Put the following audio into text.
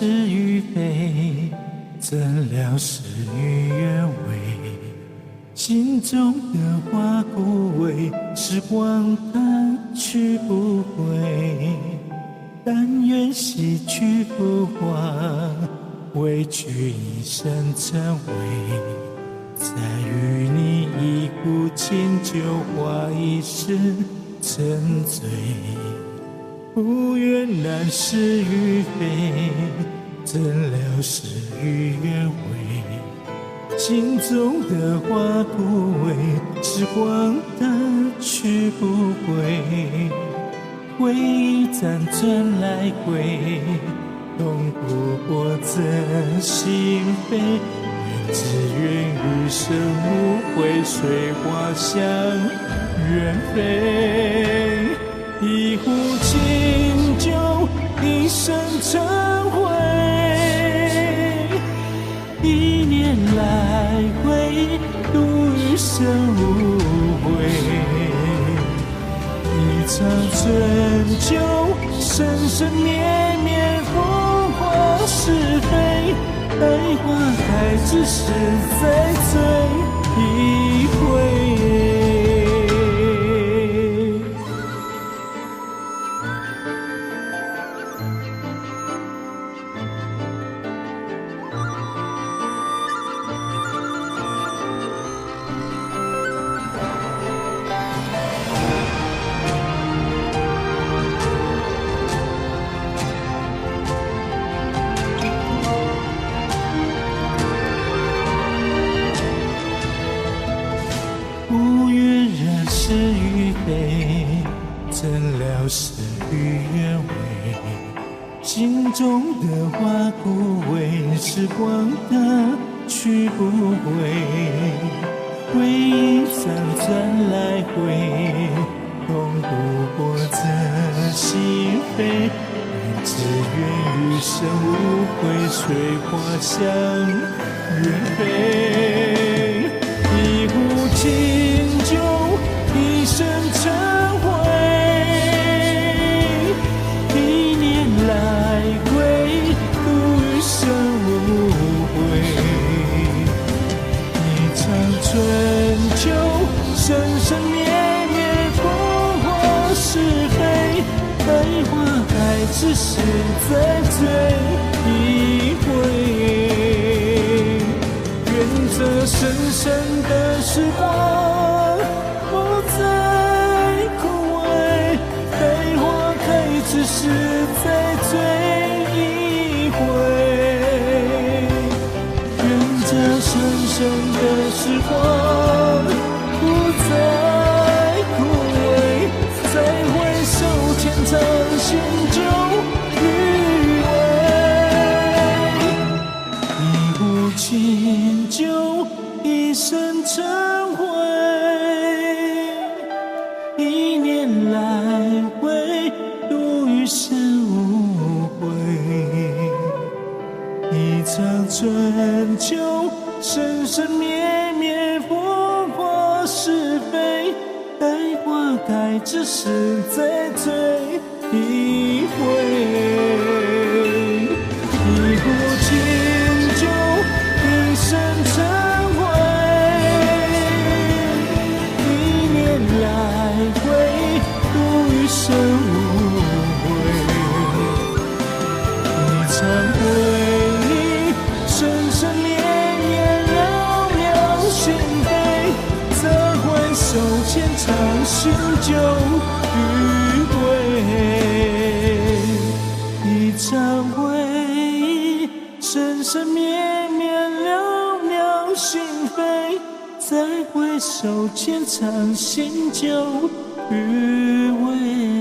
是与非，怎料事与愿违。心中的花枯萎，时光它去不回。但愿洗去浮华，委屈一生成为。再与你一壶清酒，话一世沉醉。不愿难是与非，怎料事与愿违。心中的花枯萎，时光它去不回。回忆辗转来回，痛不过这心扉。只愿余生无悔，随花香远飞。一壶清酒，一生成灰。一念来回，度余生无悔。一场春秋，生生灭灭，风花是非。待花开之时，再醉一回。是与非，怎料事与愿违。心中的花枯萎，时光它去不回。回忆辗转来回，痛不过这心扉。只愿余生无悔，随花香远飞。一壶清酒，一生成灰。一念来回，度余生无悔。一场春秋，生生灭灭，风花是非。待花开之时，再醉一回。愿这深深的时光不再枯萎，待花开之时，再醉一回。愿这深深的时光不再枯萎，再回首浅尝心酒余味。一壶清酒，一生成灰。一念来回，度余生无悔。一场春秋，生生灭灭，风花是非。待花开之时，再醉一回。一壶清酒，一生成灰。一念来回，度余生无悔。一场回忆，生生灭灭，了了心扉。则回首浅尝心酒余味。一场回忆，生生灭灭，了了心扉。再回首浅尝心酒余味。